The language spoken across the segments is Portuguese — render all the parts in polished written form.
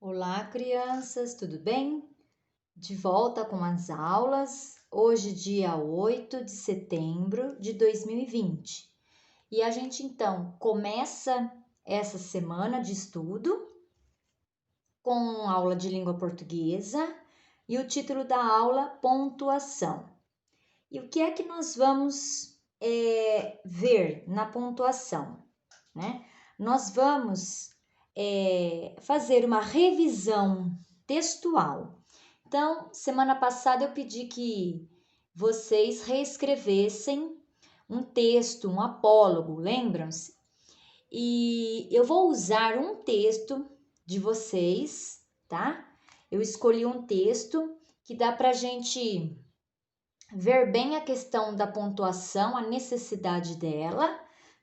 Olá, crianças, tudo bem? De volta com as aulas, hoje, dia 8 de setembro de 2020. E a gente então começa essa semana de estudo com aula de língua portuguesa e o título da aula: Pontuação. E o que é que nós vamos ver na pontuação, né? Nós vamos fazer uma revisão textual. Então, semana passada eu pedi que vocês reescrevessem um texto, um apólogo, lembram-se? E eu vou usar um texto de vocês, tá? Eu escolhi um texto que dá pra gente ver bem a questão da pontuação, a necessidade dela,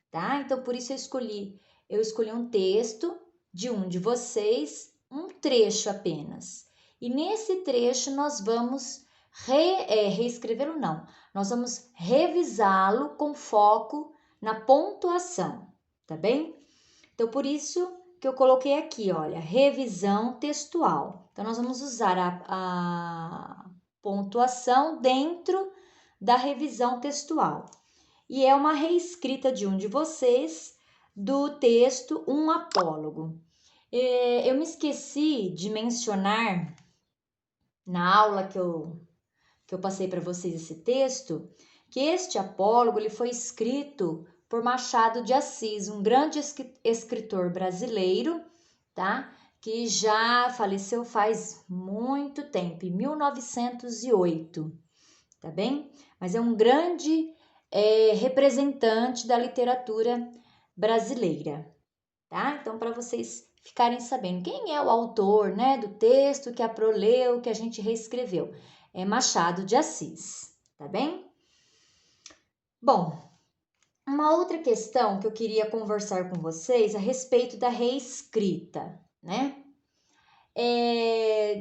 tá? Então, por isso eu escolhi um texto de um de vocês, um trecho apenas. E nesse trecho nós vamos reescrevê-lo, não. Nós vamos revisá-lo com foco na pontuação, tá bem? Então, por isso que eu coloquei aqui, olha, revisão textual. Então, nós vamos usar a pontuação dentro da revisão textual. E é uma reescrita de um de vocês do texto Um Apólogo. Eu me esqueci de mencionar na aula que eu passei para vocês esse texto, que este apólogo ele foi escrito por Machado de Assis, um grande escritor brasileiro, tá? Que já faleceu faz muito tempo, em 1908, tá bem? Mas é um grande representante da literatura brasileira, tá? Então, para vocês ficarem sabendo quem é o autor, né, do texto que a Pro leu, que a gente reescreveu, é Machado de Assis, tá bem? Bom, uma outra questão que eu queria conversar com vocês a respeito da reescrita, né?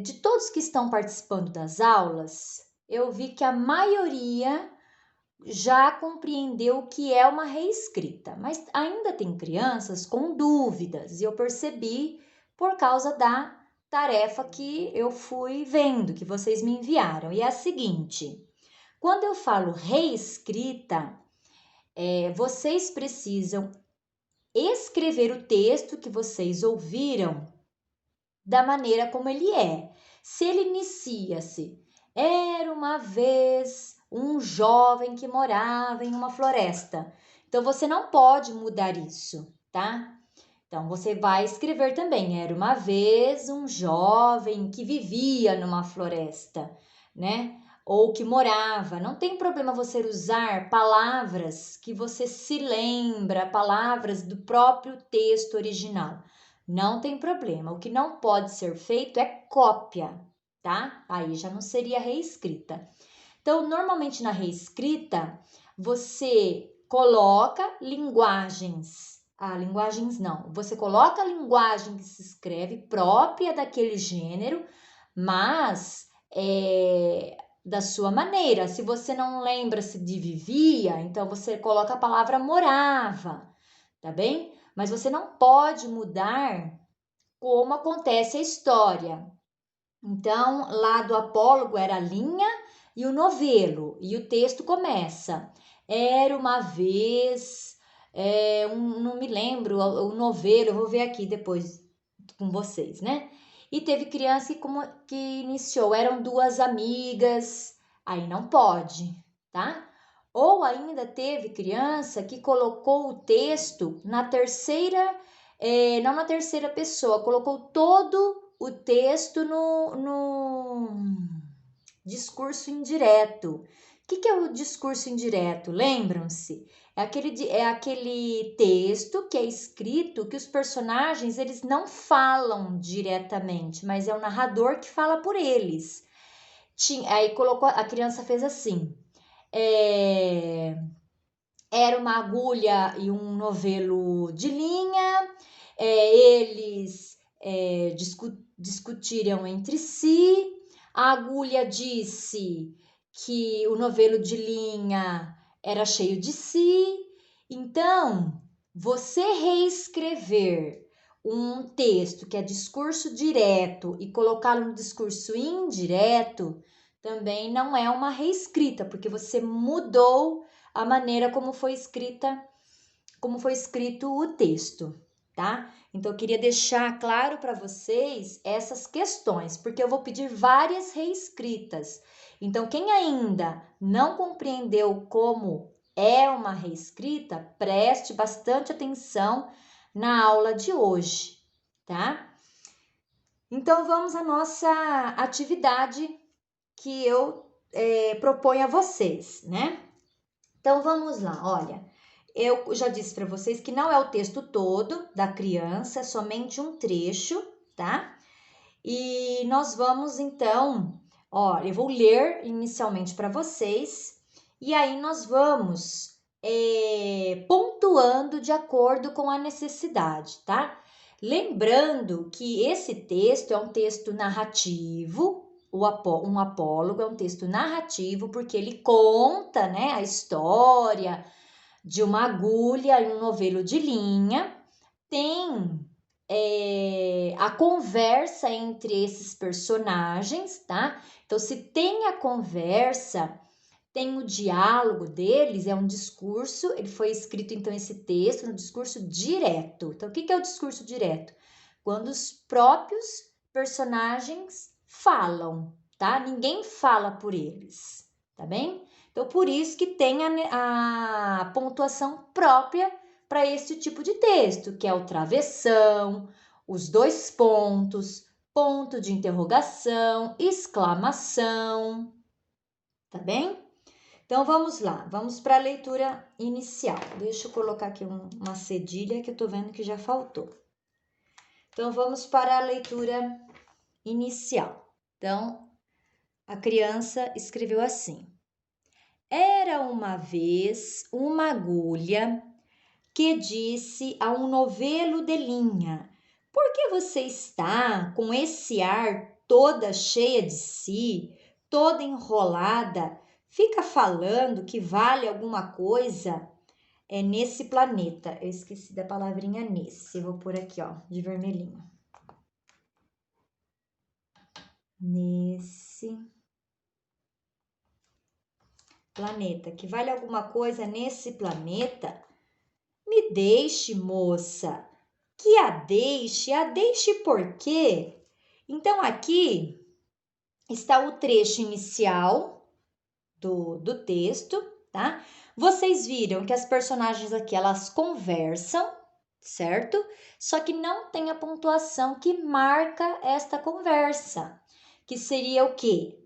De todos que estão participando das aulas, eu vi que a maioria já compreendeu o que é uma reescrita, mas ainda tem crianças com dúvidas, e eu percebi por causa da tarefa que eu fui vendo, que vocês me enviaram. E é a seguinte: quando eu falo reescrita, vocês precisam escrever o texto que vocês ouviram da maneira como ele é. Se ele inicia-se, era uma vez um jovem que morava em uma floresta. Então, você não pode mudar isso, tá? Então, você vai escrever também, era uma vez um jovem que vivia numa floresta, né? Ou que morava. Não tem problema você usar palavras que você se lembra, palavras do próprio texto original. Não tem problema. O que não pode ser feito é cópia, tá? Aí já não seria reescrita. Então, normalmente na reescrita, você coloca linguagens não, você coloca a linguagem que se escreve própria daquele gênero, mas da sua maneira. Se você não lembra se de vivia, então você coloca a palavra morava, tá bem? Mas você não pode mudar como acontece a história. Então, lá do apólogo era a linha e o novelo, e o texto começa. Era uma vez, não me lembro, o novelo, eu vou ver aqui depois com vocês, né? E teve criança que iniciou, eram duas amigas, aí não pode, tá? Ou ainda teve criança que colocou o texto na terceira, não na terceira pessoa, colocou todo o texto no discurso indireto. O que é o discurso indireto? Lembram-se? É aquele texto que é escrito que os personagens eles não falam diretamente, mas é o narrador que fala por eles. Aí colocou, a criança fez assim. Era uma agulha e um novelo de linha, eles discutiram entre si. A agulha disse que o novelo de linha era cheio de si. Então, você reescrever um texto que é discurso direto e colocá-lo no discurso indireto, também não é uma reescrita, porque você mudou a maneira como foi escrito o texto, tá? Então eu queria deixar claro para vocês essas questões, porque eu vou pedir várias reescritas. Então quem ainda não compreendeu como é uma reescrita, preste bastante atenção na aula de hoje, tá? Então vamos à nossa atividade que eu proponho a vocês, né? Então vamos lá, olha. Eu já disse para vocês que não é o texto todo da criança, é somente um trecho, tá? E nós vamos então, ó, eu vou ler inicialmente para vocês e aí nós vamos pontuando de acordo com a necessidade, tá? Lembrando que esse texto é um texto narrativo, um apólogo é um texto narrativo porque ele conta, né, a história de uma agulha e um novelo de linha, tem a conversa entre esses personagens, tá? Então, se tem a conversa, tem o diálogo deles, é um discurso, ele foi escrito, então, esse texto no discurso direto. Então, o que é o discurso direto? Quando os próprios personagens falam, tá? Ninguém fala por eles, tá bem? Então, por isso que tem a pontuação própria para esse tipo de texto, que é o travessão, os dois pontos, ponto de interrogação, exclamação, tá bem? Então, vamos lá, vamos para a leitura inicial. Deixa eu colocar aqui uma cedilha que eu tô vendo que já faltou. Então, vamos para a leitura inicial. Então, a criança escreveu assim: Era uma vez uma agulha que disse a um novelo de linha: Por que você está com esse ar toda cheia de si, toda enrolada? Fica falando que vale alguma coisa? É nesse planeta. Eu esqueci da palavrinha nesse. Eu vou pôr aqui, ó, de vermelhinho. Nesse planeta. Que vale alguma coisa nesse planeta? Me deixe, moça. Que a deixe por quê? Então, aqui está o trecho inicial do texto, tá? Vocês viram que as personagens aqui, elas conversam, certo? Só que não tem a pontuação que marca esta conversa, que seria o quê?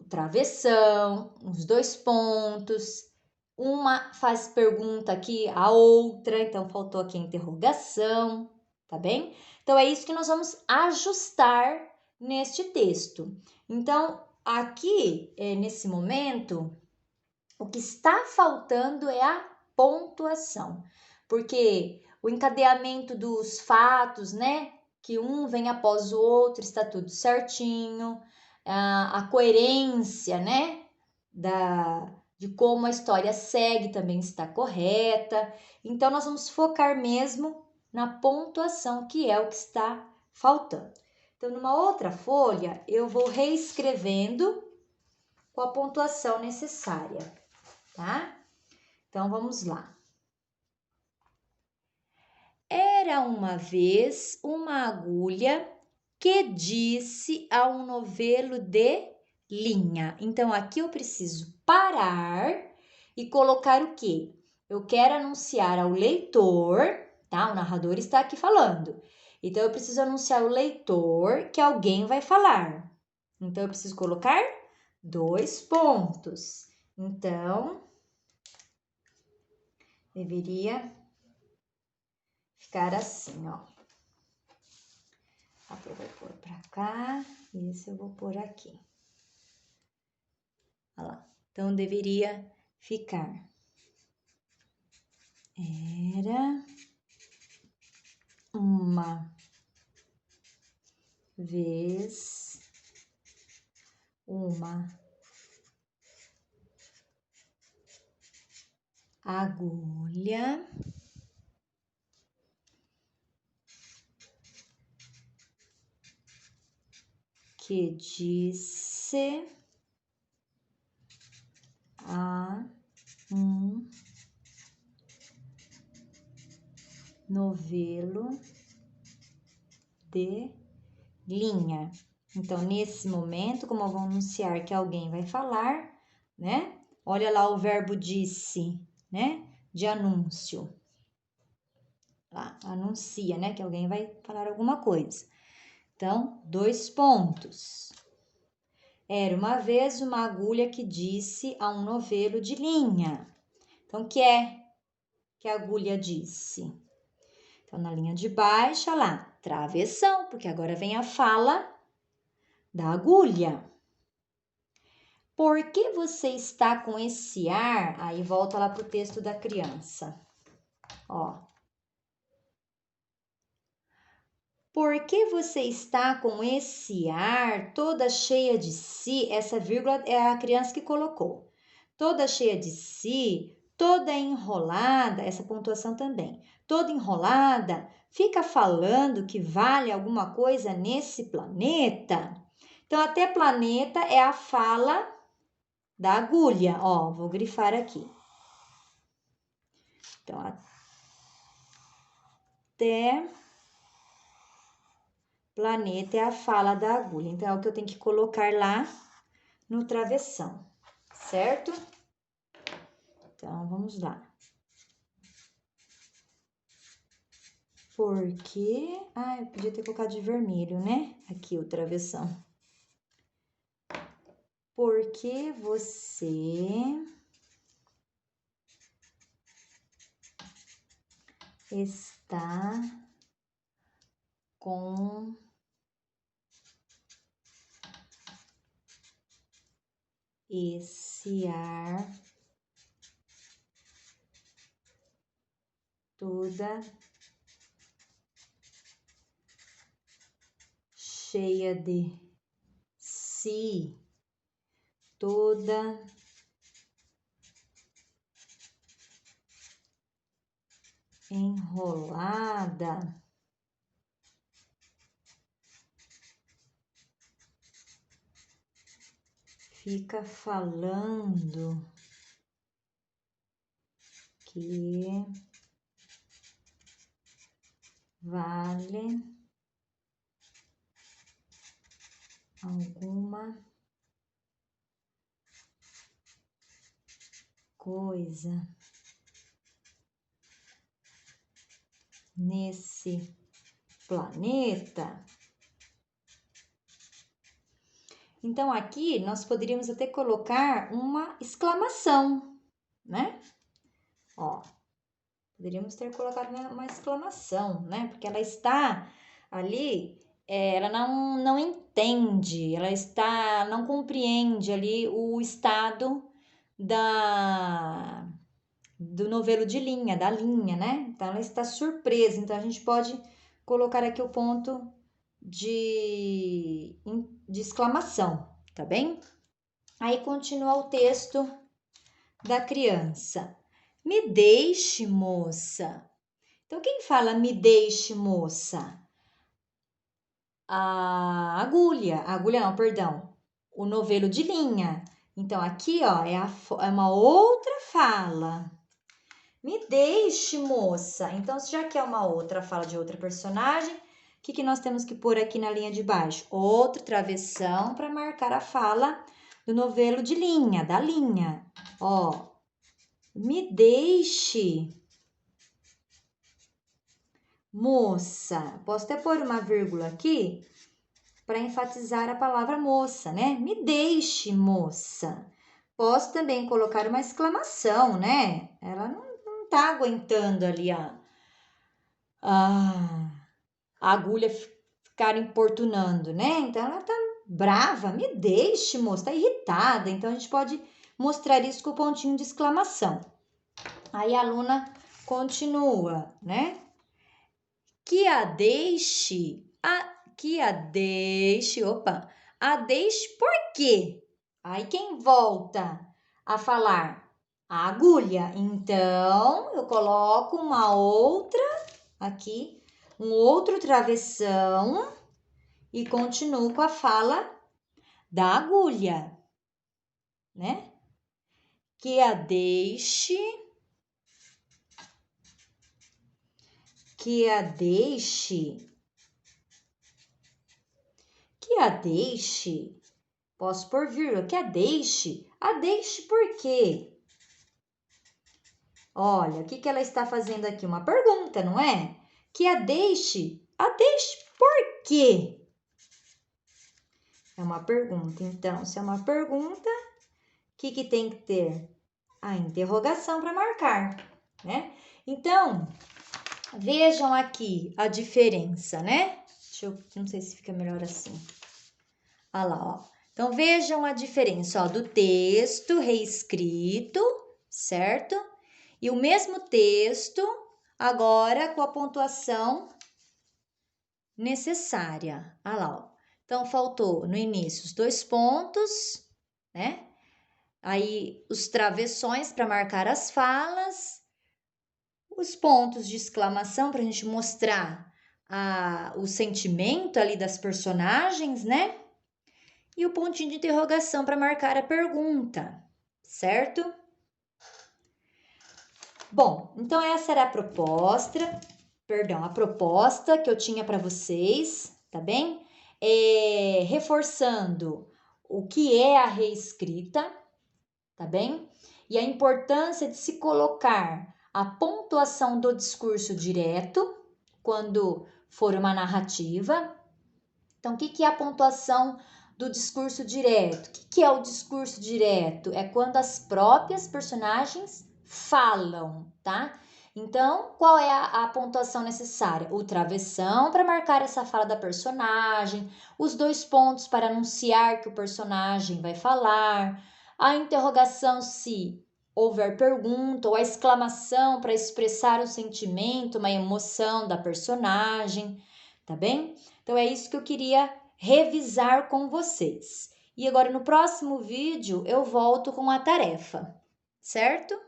O travessão, os dois pontos, uma faz pergunta aqui, a outra, então faltou aqui a interrogação, tá bem? Então é isso que nós vamos ajustar neste texto. Então, aqui, nesse momento, o que está faltando é a pontuação, porque o encadeamento dos fatos, né, que um vem após o outro, está tudo certinho, a coerência, né, de como a história segue também está correta. Então, nós vamos focar mesmo na pontuação, que é o que está faltando. Então, numa outra folha, eu vou reescrevendo com a pontuação necessária, tá? Então, vamos lá. Era uma vez uma agulha que disse a um novelo de linha. Então, aqui eu preciso parar e colocar o quê? Eu quero anunciar ao leitor, tá? O narrador está aqui falando. Então, eu preciso anunciar ao leitor que alguém vai falar. Então, eu preciso colocar 2 pontos. Então, deveria ficar assim, ó. Aqui eu vou pôr pra cá, e esse eu vou pôr aqui. Olha lá. Então, deveria ficar. Era uma vez uma agulha que disse a um novelo de linha. Então, nesse momento, como eu vou anunciar que alguém vai falar, né? Olha lá o verbo disse, né? De anúncio. Lá, anuncia, né? Que alguém vai falar alguma coisa. Então, 2 pontos. Era uma vez uma agulha que disse a um novelo de linha. Então, o que é que a agulha disse? Então, na linha de baixo, olha lá, travessão, porque agora vem a fala da agulha. Por que você está com esse ar? Aí volta lá para o texto da criança. Ó. Por que você está com esse ar toda cheia de si? Essa vírgula é a criança que colocou. Toda cheia de si, toda enrolada, essa pontuação também. Toda enrolada, fica falando que vale alguma coisa nesse planeta? Então, até planeta é a fala da agulha. Ó, vou grifar aqui. Então, até planeta é a fala da agulha. Então, é o que eu tenho que colocar lá no travessão, certo? Então, vamos lá. Porque... Ah, eu podia ter colocado de vermelho, né? Aqui o travessão. Porque você está com esse ar toda cheia de si, toda enrolada, fica falando que vale alguma coisa nesse planeta. Então, aqui nós poderíamos até colocar uma exclamação, né? Ó, poderíamos ter colocado uma exclamação, né? Porque ela está ali, ela não entende, não compreende ali o estado do novelo de linha, da linha, né? Então, ela está surpresa. Então, a gente pode colocar aqui o ponto de exclamação, tá bem? Aí, continua o texto da criança. Me deixe, moça. Então, quem fala me deixe, moça? A agulha não, perdão. O novelo de linha. Então, aqui, ó, é uma outra fala. Me deixe, moça. Então, já que é uma outra fala de outra personagem, o que nós temos que pôr aqui na linha de baixo? Outro travessão para marcar a fala do novelo de linha, da linha. Ó, me deixe, moça. Posso até pôr uma vírgula aqui para enfatizar a palavra moça, né? Me deixe, moça. Posso também colocar uma exclamação, né? Ela não tá aguentando ali a agulha ficar importunando, né? Então, ela tá brava, me deixe, moça, tá irritada. Então, a gente pode mostrar isso com o pontinho de exclamação. Aí, a aluna continua, né? Que a deixe, a deixe por quê? Aí, quem volta a falar? A agulha. Então, eu coloco uma outra aqui, um outro travessão e continuo com a fala da agulha, né? Que a deixe posso pôr vírgula, que a deixe por quê? Olha, o que ela está fazendo aqui? Uma pergunta, não é? Que a deixe por quê? É uma pergunta, então, se é uma pergunta, o que tem que ter? A interrogação para marcar, né? Então, vejam aqui a diferença, né? Não sei se fica melhor assim. Olha lá, ó. Então, vejam a diferença, ó, do texto reescrito, certo? E o mesmo texto, agora com a pontuação necessária. Olha lá, ó. Então, faltou no início os 2 pontos, né? Aí, os travessões para marcar as falas, os pontos de exclamação para a gente mostrar o sentimento ali das personagens, né? E o pontinho de interrogação para marcar a pergunta, certo? Bom, então essa era a proposta que eu tinha para vocês, tá bem? Reforçando o que é a reescrita, tá bem? E a importância de se colocar a pontuação do discurso direto quando for uma narrativa. Então, o que é a pontuação do discurso direto? O que é o discurso direto? É quando as próprias personagens falam, tá? Então, qual é a pontuação necessária? O travessão para marcar essa fala da personagem, os 2 pontos para anunciar que o personagem vai falar, a interrogação se houver pergunta, ou a exclamação para expressar o sentimento, uma emoção da personagem, tá bem? Então, é isso que eu queria revisar com vocês. E agora, no próximo vídeo, eu volto com a tarefa, certo?